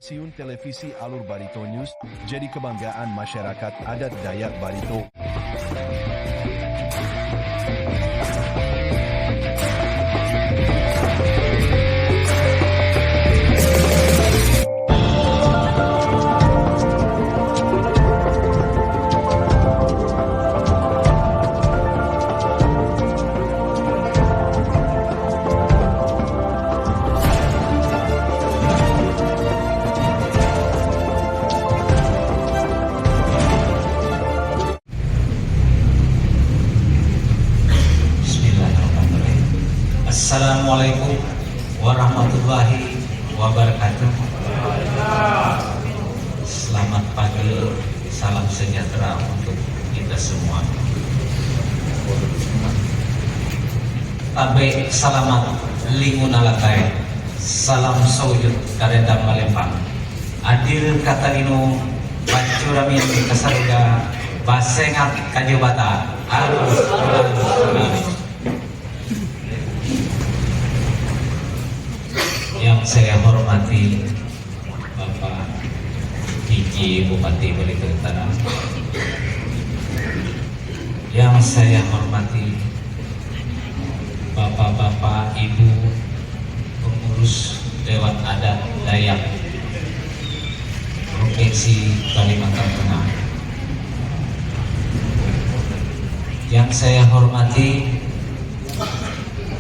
Stasiun televisi Alur Barito News jadi kebanggaan masyarakat adat Dayak Barito. Assalamualaikum warahmatullahi wabarakatuh. Selamat pagi, salam sejahtera untuk kita semua. Tabe salamat lingun alakai, salam saujud kareda malempang. Adil katalino pancuramin kasarga basengat kajobata alus. Yang saya hormati Bapak Diki Bupati Barito Utara, yang saya hormati Bapak-bapak, Ibu pengurus Dewan Adat Dayak Provinsi Kalimantan Tengah, yang saya hormati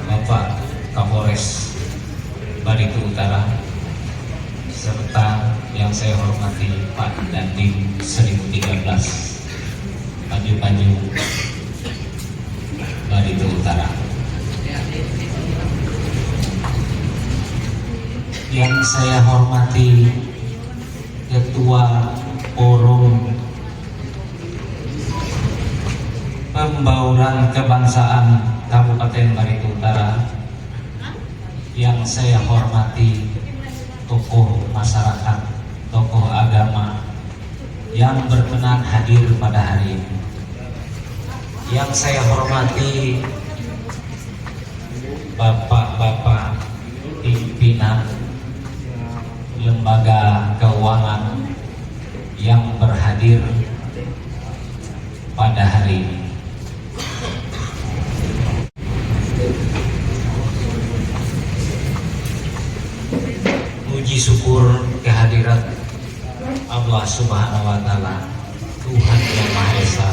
Bapak Kapolres Barito Utara, serta yang saya hormati Pak Dandim 1013 Panju Barito Utara, yang saya hormati Ketua Forum Pembauran Kebangsaan Kabupaten Barito Utara, yang saya hormati tokoh masyarakat, tokoh agama yang berkenan hadir pada hari ini, yang saya hormati bapak-bapak pimpinan lembaga keuangan yang berhadir pada hari ini. Puji syukur kehadirat Allah Subhanahu wa Ta'ala, Tuhan Yang Maha Esa,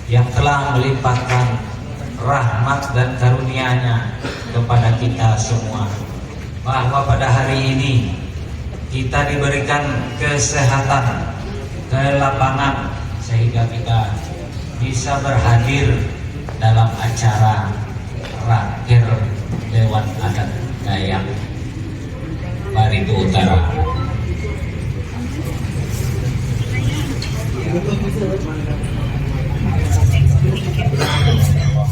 yang telah melimpahkan rahmat dan karunia-Nya kepada kita semua, bahwa pada hari ini kita diberikan kesehatan, kelapangan, sehingga kita bisa berhadir dalam acara Raker Dewan Adat Dayak Barito Utara.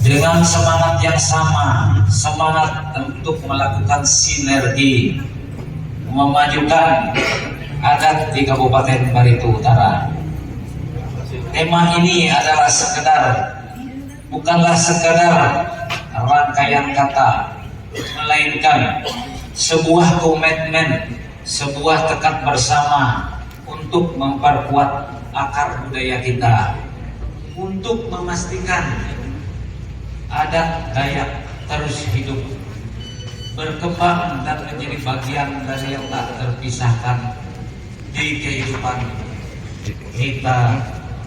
Dengan semangat yang sama, semangat untuk melakukan sinergi memajukan adat di Kabupaten Barito Utara. Tema ini adalah bukanlah sekedar rangkaian kata, melainkan sebuah komitmen, sebuah tekad bersama untuk memperkuat akar budaya kita, untuk memastikan adat Dayak terus hidup, berkembang dan menjadi bagian dari yang tak terpisahkan di kehidupan kita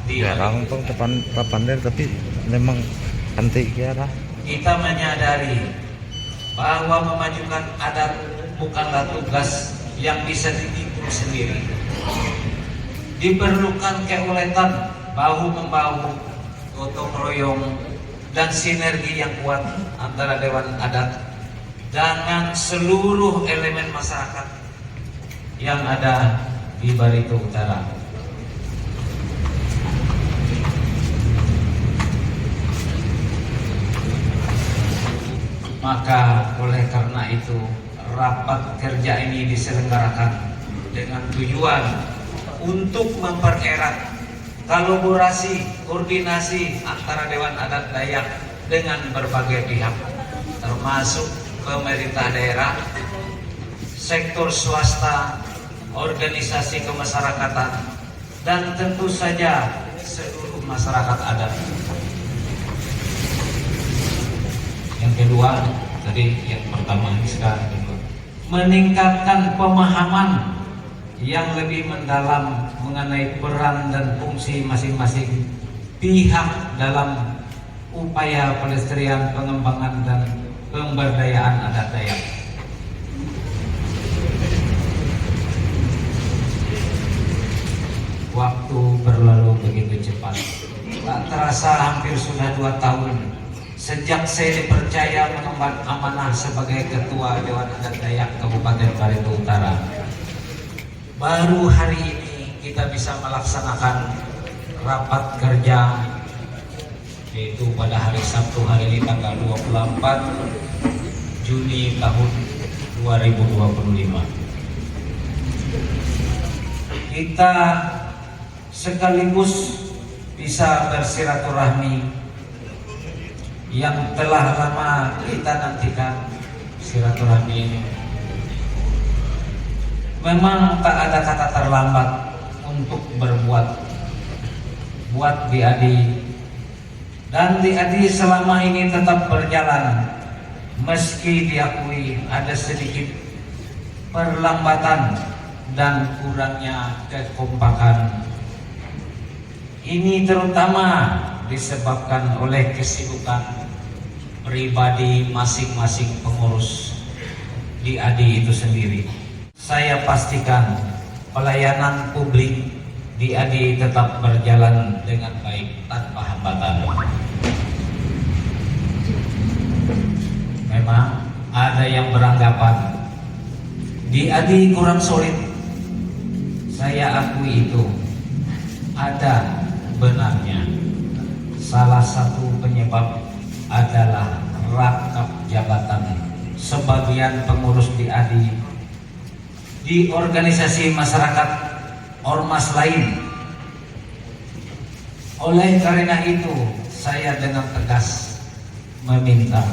di Lampung pandai, tapi memang cantik ya. Kita menyadari bahwa memajukan adat bukanlah tugas yang bisa ditikung sendiri. Diperlukan keuletan bahu-membahu, gotong royong, dan sinergi yang kuat antara Dewan Adat dengan seluruh elemen masyarakat yang ada di Barito Utara. Maka oleh karena itu rapat kerja ini diselenggarakan dengan tujuan untuk mempererat kolaborasi, koordinasi antara Dewan Adat Dayak dengan berbagai pihak, termasuk pemerintah daerah, sektor swasta, organisasi kemasyarakatan, dan tentu saja seluruh masyarakat adat. Yang kedua, tadi yang pertama, sekarang kedua, meningkatkan pemahaman yang lebih mendalam mengenai peran dan fungsi masing-masing pihak dalam upaya pelestarian, pengembangan, dan pemberdayaan adat Dayak. Waktu berlalu begitu cepat. Tak terasa hampir sudah 2 tahun sejak saya dipercaya mengemban amanah sebagai Ketua Dewan Adat Dayak Kabupaten Barito Utara. Baru hari ini kita bisa melaksanakan rapat kerja, yaitu pada hari Sabtu hari ini tanggal 24 Juni tahun 2025. Kita sekaligus bisa bersilaturahmi yang telah lama kita nantikan. Silaturahmi ini memang tak ada kata terlambat untuk berbuat buat Di-Adi, dan Di-Adi selama ini tetap berjalan meski diakui ada sedikit perlambatan dan kurangnya kekompakan. Ini terutama disebabkan oleh kesibukan pribadi masing-masing pengurus Di-Adi itu sendiri. Saya pastikan pelayanan publik Di-Adi tetap berjalan dengan baik tanpa hambatan. Memang ada yang beranggapan Di-Adi kurang solid. Saya akui itu ada benarnya. Salah satu penyebab adalah rangkap jabatan sebagian pengurus Di-Adi di organisasi masyarakat ormas lain. Oleh karena itu, saya dengan tegas meminta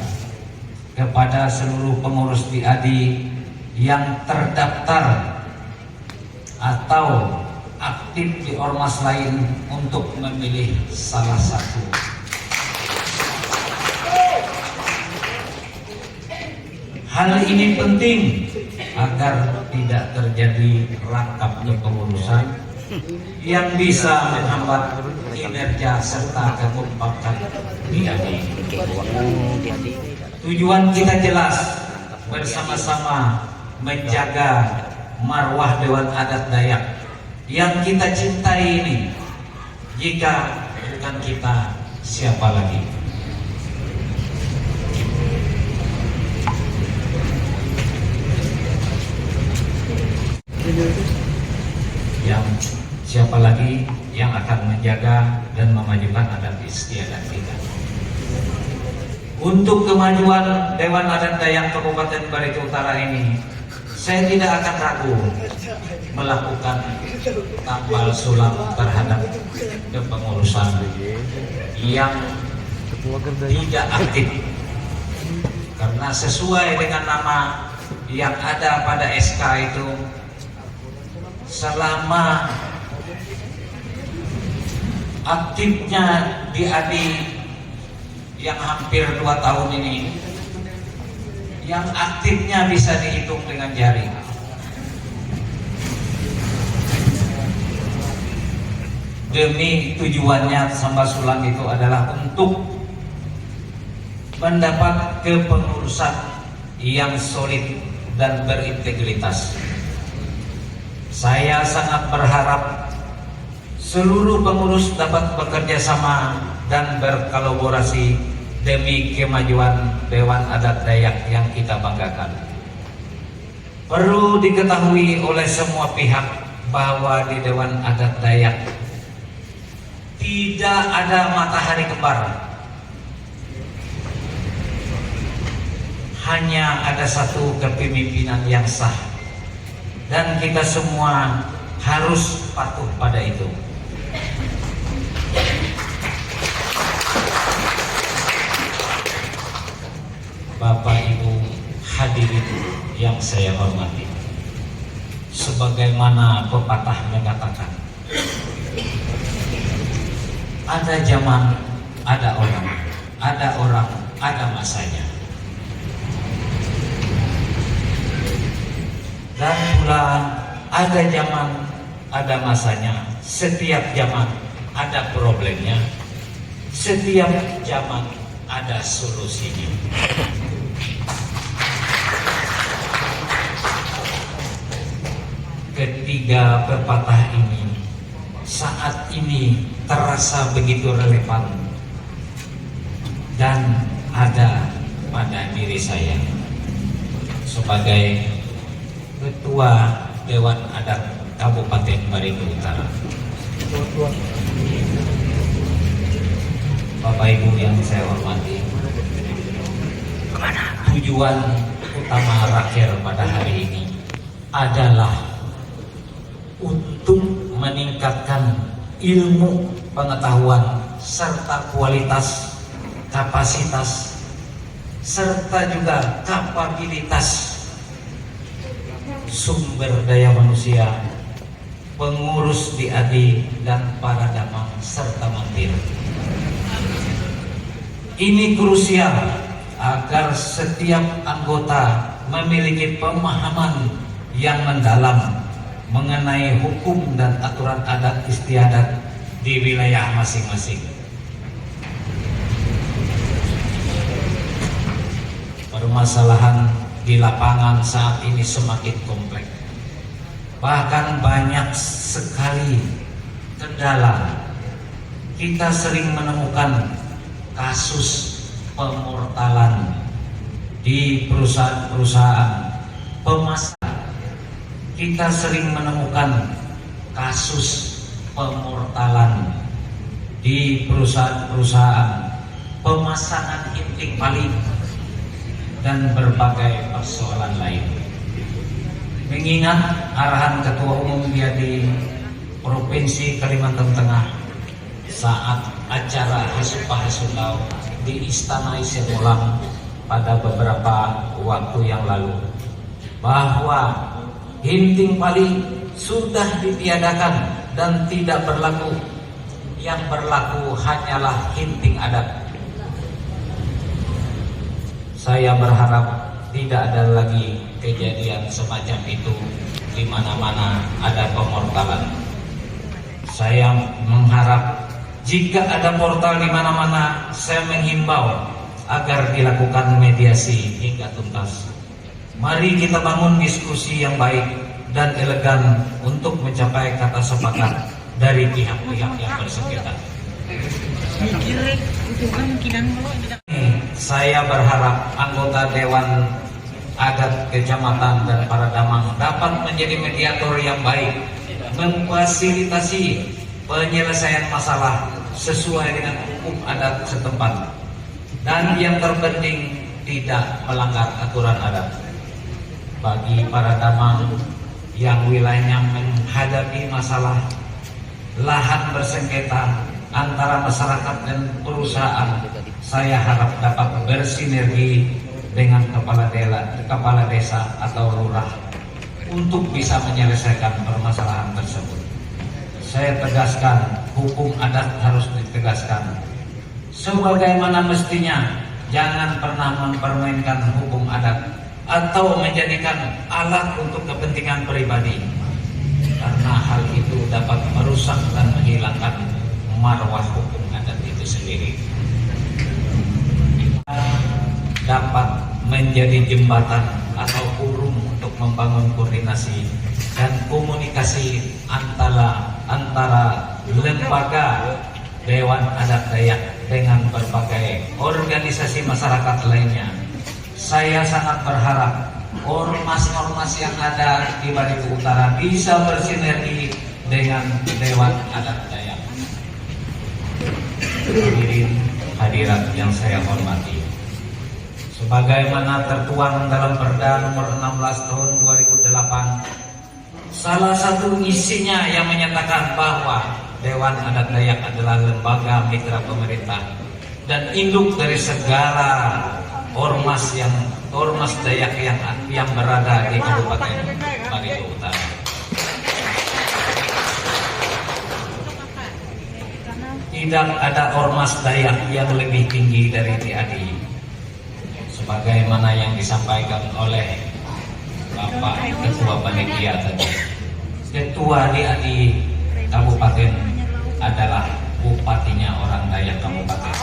kepada seluruh pengurus Di-Adi yang terdaftar atau aktif di ormas lain untuk memilih salah satu. Hal ini penting agar tidak terjadi rangkap kepengurusan yang bisa menghambat kinerja serta kekompakan Di-Adi. Tujuan kita jelas, bersama-sama menjaga marwah Dewan Adat Dayak yang kita cintai ini. Jika bukan kita, siapa lagi? Yang siapa lagi yang akan menjaga dan memajukan adat istiadat kita? Untuk kemajuan Dewan Adat Dayak Kabupaten Barito Utara ini, saya tidak akan ragu melakukan tambal sulam terhadap kepengurusan yang tidak aktif, karena sesuai dengan nama yang ada pada SK itu, selama aktifnya Di-Adi yang hampir 2 tahun ini, yang aktifnya bisa dihitung dengan jari. Demi tujuannya sambal sulam itu adalah untuk mendapat kepengurusan yang solid dan berintegritas. Saya sangat berharap seluruh pengurus dapat bekerja sama dan berkolaborasi demi kemajuan Dewan Adat Dayak yang kita banggakan. Perlu diketahui oleh semua pihak bahwa di Dewan Adat Dayak tidak ada matahari kembar. Hanya ada satu kepemimpinan yang sah, dan kita semua harus patuh pada itu. Bapak Ibu hadirin yang saya hormati, sebagaimana pepatah mengatakan, ada zaman, ada orang, ada masanya. Dan pula ada zaman, ada masanya. Setiap zaman ada problemnya. Setiap zaman ada solusinya. Ketiga pepatah ini saat ini terasa begitu relevan dan ada pada diri saya sebagai Ketua Dewan Adat Kabupaten Barito Utara. Bapak Ibu yang saya hormati, tujuan utama Raker pada hari ini adalah untuk meningkatkan ilmu pengetahuan serta kualitas, kapasitas, serta juga kapabilitas sumber daya manusia, pengurus di ADI dan para damang serta mantir. Ini krusial agar setiap anggota memiliki pemahaman yang mendalam mengenai hukum dan aturan adat istiadat di wilayah masing-masing. Permasalahan di lapangan saat ini semakin kompleks. Bahkan banyak sekali kendala. Kita sering menemukan kasus pemortalan di perusahaan-perusahaan pemasaran. Kita sering menemukan kasus pemortalan di perusahaan-perusahaan, pemasangan intik paling, dan berbagai persoalan lain. Mengingat arahan Ketua Umum di Provinsi Kalimantan Tengah saat acara Hasupah Hasundau di Istana Isyamulang pada beberapa waktu yang lalu, bahwa hinting pali sudah ditiadakan dan tidak berlaku. Yang berlaku hanyalah hinting adat. Saya berharap tidak ada lagi kejadian semacam itu di mana-mana ada pemortalan. Saya mengharap jika ada portal di mana-mana, saya menghimbau agar dilakukan mediasi hingga tuntas. Mari kita bangun diskusi yang baik dan elegan untuk mencapai kata sepakat dari pihak-pihak yang bersengketa. Saya berharap anggota Dewan Adat Kecamatan dan para damang dapat menjadi mediator yang baik, memfasilitasi penyelesaian masalah sesuai dengan hukum adat setempat, dan yang terpenting tidak melanggar aturan adat. Bagi para damang yang wilayahnya menghadapi masalah lahan bersengketa antara masyarakat dan perusahaan, saya harap dapat bersinergi dengan kepala desa atau lurah untuk bisa menyelesaikan permasalahan tersebut. Saya tegaskan, hukum adat harus ditegaskan sebagaimana mestinya. Jangan pernah mempermainkan hukum adat atau menjadikan alat untuk kepentingan pribadi, karena hal itu dapat merusak dan menghilangkan marwah hukum adat itu sendiri. Dapat menjadi jembatan atau forum untuk membangun koordinasi dan komunikasi antara lembaga Dewan Adat Dayak dengan berbagai organisasi masyarakat lainnya. Saya sangat berharap ormas-ormas yang ada di Barito Utara bisa bersinergi dengan Dewan Adat Dayak. Hadirin hadirat yang saya hormati, sebagaimana tertuang dalam Perda nomor 16 tahun 2008, salah satu isinya yang menyatakan bahwa Dewan Adat Dayak adalah lembaga mitra pemerintah dan induk dari segala ormas Dayak yang berada di Kabupaten Barito Utara. tidak ada ormas Dayak yang lebih tinggi dari DADI. Sebagaimana yang disampaikan oleh Bapak Ketua Panitia tadi, Ketua DADI Kabupaten adalah bupatinya orang Dayak Kabupaten.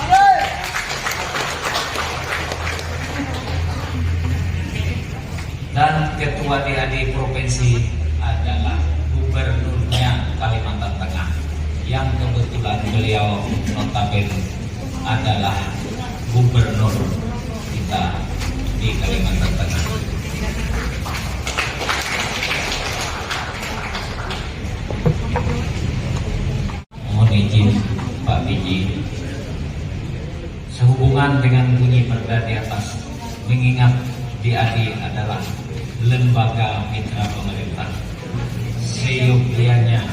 Dan Ketua DADI Provinsi adalah Gubernurnya Kalimantan Tengah, yang kebetulan beliau notabene adalah gubernur kita di Kalimantan Tengah. Mohon izin Pak Biji, sehubungan dengan bunyi perda di atas, mengingat DADI adalah lembaga mitra pemerintah, seyogianya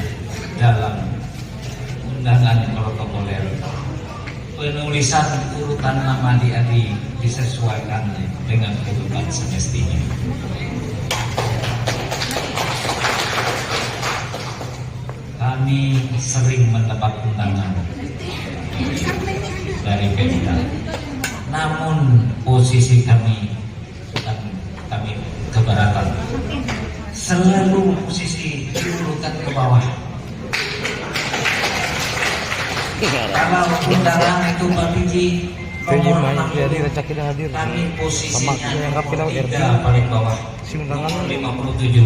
dalam undangan protokoler penulisan urutan nama DADI disesuaikan dengan urutan semestinya. Kami sering mendapat undangan dari Pemda, namun posisi kami keberatan, selalu posisi diurutkan ke bawah. Kalau undangan itu Pak Biji nomor 6, kami posisinya nomor 3 paling bawah, nomor 57.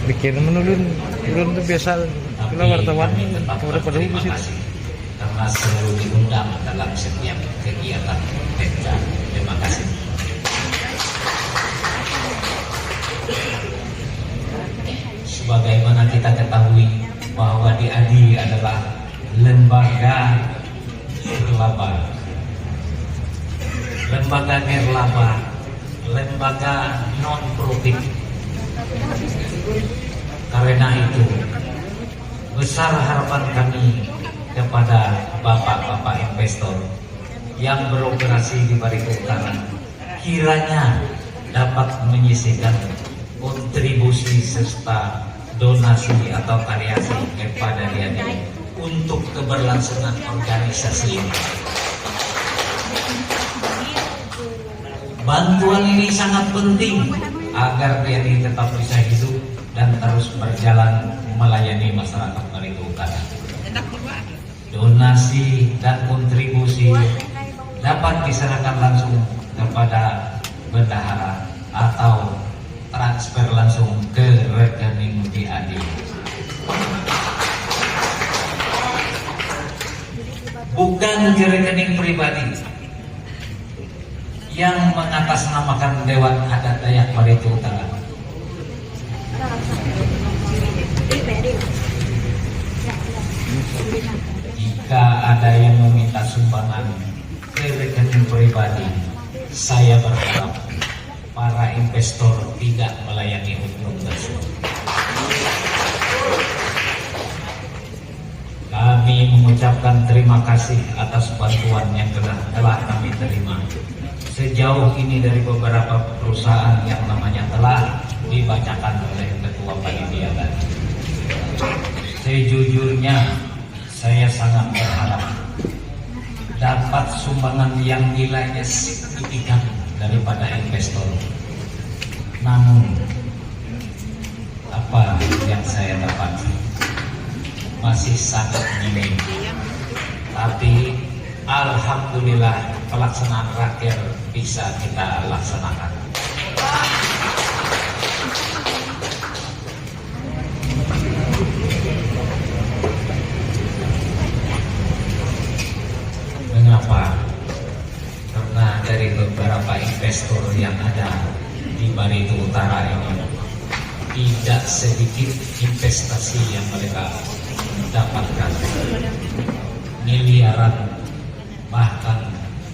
bikin menurun itu biasa kalau wartawan pada terima kasih karena selalu diundang dalam setiap kegiatan Pemda. Terima kasih. Sebagaimana kita ketahui bahwa DADI adalah lembaga nirlaba, lembaga non profit. Karena itu besar harapan kami kepada bapak-bapak investor yang beroperasi di Barito Utara, kiranya dapat menyisihkan kontribusi serta donasi atau variasi kepada DADI untuk keberlangsungan organisasi ini. Bantuan ini sangat penting agar DADI tetap bisa hidup dan terus berjalan melayani masyarakat Barito Utara. Donasi dan kontribusi dapat diserahkan langsung kepada bendahara atau transfer langsung ke rekening DADI. Bukan ke rekening pribadi yang mengatasnamakan Dewan Adat Dayak Barito Utara. Jika ada yang meminta sumbangan ke rekening pribadi, saya berharap para investor tidak melayani hukum tersebut. Kami mengucapkan terima kasih atas bantuan yang telah kami terima sejauh ini dari beberapa perusahaan yang namanya telah dibacakan oleh Ketua Panitia tadi. Sejujurnya saya sangat berharap dapat sumbangan yang nilainya signifikan daripada investor. Namun apa yang saya dapat masih sangat minim. Tapi alhamdulillah pelaksanaan raker bisa kita laksanakan. Mengapa? Karena dari beberapa investor yang ada di Barito Utara ini tidak sedikit investasi yang mereka dapatkan, miliaran bahkan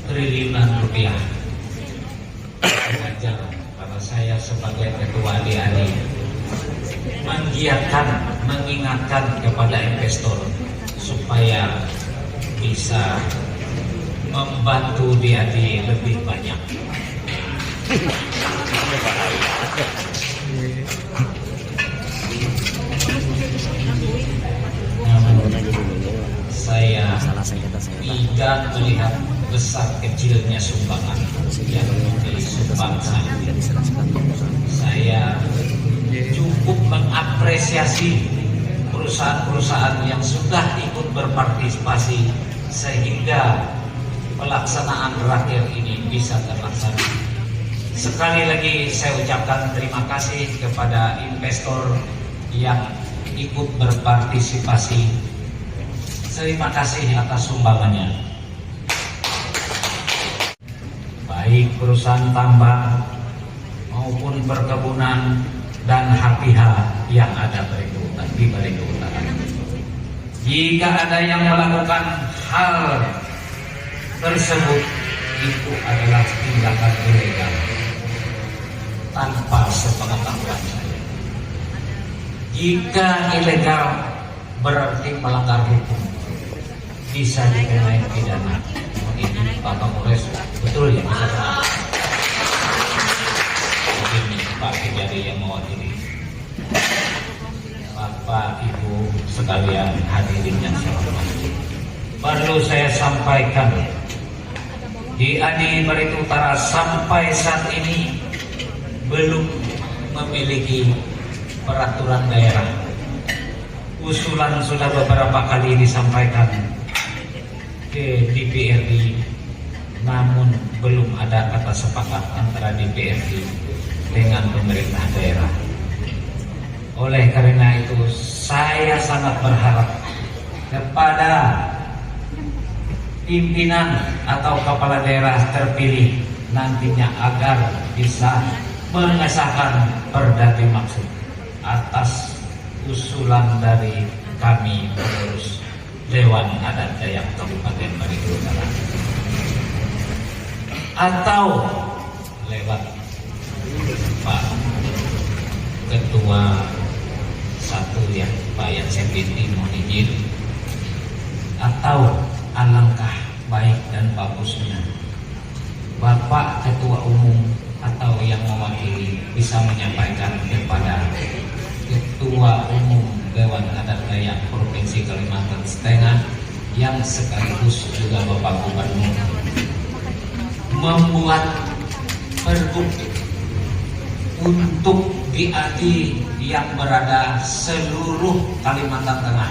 triliunan rupiah. Wajar karena saya sebagai ketua DADI menggiatkan, mengingatkan kepada investor supaya bisa membantu DADI lebih banyak. Namun dan melihat besar kecilnya sumbangan yang disumbang saya cukup mengapresiasi perusahaan-perusahaan yang sudah ikut berpartisipasi sehingga pelaksanaan raker ini bisa terlaksana. Sekali lagi saya ucapkan terima kasih kepada investor yang ikut berpartisipasi. Terima kasih atas sumbangannya. Baik perusahaan tambang maupun perkebunan dan HPH yang ada di Baritou Utara. Jika ada yang melakukan hal tersebut, itu adalah tindakan ilegal tanpa sepengetahuan saya. Jika ilegal berarti melanggar hukum, bisa dikenai pidana. Ini Bapak Polres betul ya, bisa kenal. Ini Pak Kejari yang mewakili. Bapak Ibu sekalian hadirin yang saya hormati, perlu saya sampaikan di ADI Baritou Utara sampai saat ini belum memiliki peraturan daerah. Usulan sudah beberapa kali disampaikan ke DPRD, namun belum ada kata sepakat antara DPRD dengan pemerintah daerah. Oleh karena itu, saya sangat berharap kepada pimpinan atau kepala daerah terpilih nantinya agar bisa mengesahkan perda dimaksud atas usulan dari kami pengurus Dewan Adat Dayak Kabupaten Baritou Utara, atau lewat Pak Ketua satu ya Pak Yansen Binti mohon izin, atau alangkah baik dan bagusnya Bapak Ketua Umum atau yang mewakili bisa menyampaikan kepada Ketua Umum Dewan Adat Dayak Provinsi Kalimantan Tengah yang sekaligus juga Bapak Gubernur membuat pergub untuk DAI yang berada seluruh Kalimantan Tengah,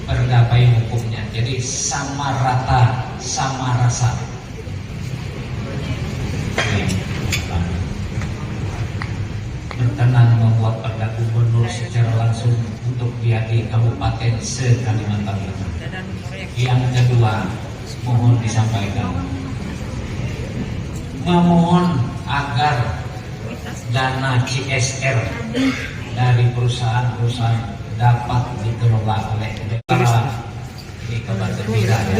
perda payung hukumnya, jadi sama rata, sama rasa. Berkenan membuat perda gubernur secara langsung untuk DAI kabupaten se-Kalimantan Tengah. Yang kedua, mohon disampaikan, memohon agar dana CSR dari perusahaan-perusahaan dapat dikelola oleh para di Kabar Gembira ya.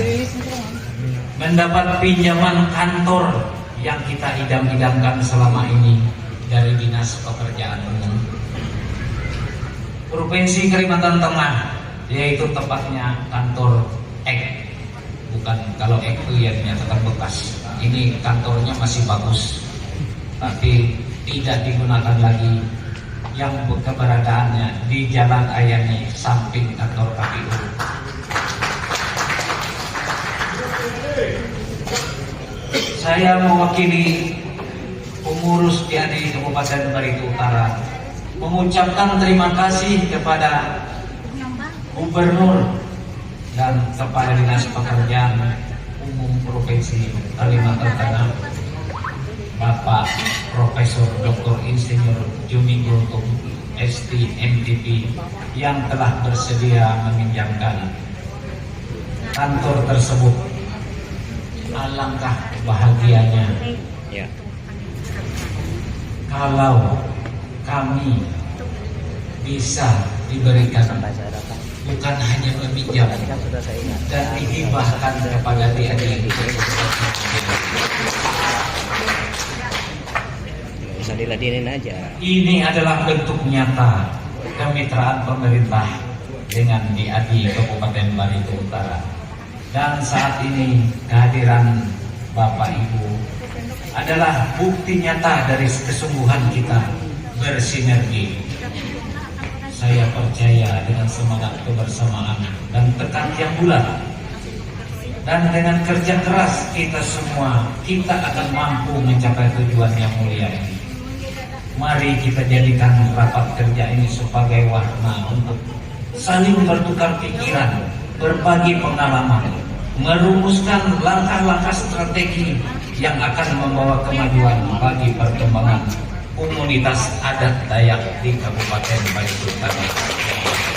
Mendapat pinjaman kantor yang kita idam-idamkan selama ini dari Dinas Pekerjaan Umum Provinsi Kalimantan Tengah, yaitu tepatnya kantor Ek. Bukan, kalau Ek itu ya dinyatakan bekas. Ini kantornya masih bagus, tapi tidak digunakan lagi, yang keberadaannya di Jalan Ayani samping kantor KPU. Saya mewakili pengurus DAI Kabupaten Baritou Utara mengucapkan terima kasih kepada Gubernur dan Kepala Dinas Pekerjaan Umum Provinsi Kalimantan Tengah, Bapak Profesor Dr. Insinyur Jumi Guntung ST MTP, yang telah bersedia meminjamkan kantor tersebut. Alangkah bahagianya kalau kami bisa diberikan bukan hanya meminjam dan dihibahkan kepada DAI. Bisa diladenin aja. Ini adalah bentuk nyata kemitraan pemerintah dengan DAI Kabupaten Baritou Utara. Dan saat ini kehadiran Bapak Ibu adalah bukti nyata dari kesungguhan kita bersinergi. Saya percaya dengan semangat kebersamaan dan tekad yang bulat, Dan dengan kerja keras kita semua, kita akan mampu mencapai tujuan yang mulia ini. Mari kita jadikan rapat kerja ini sebagai warna untuk saling bertukar pikiran, berbagi pengalaman, merumuskan langkah-langkah strategi yang akan membawa kemajuan bagi perkembangan komunitas adat Dayak di Kabupaten Baritung Tengah.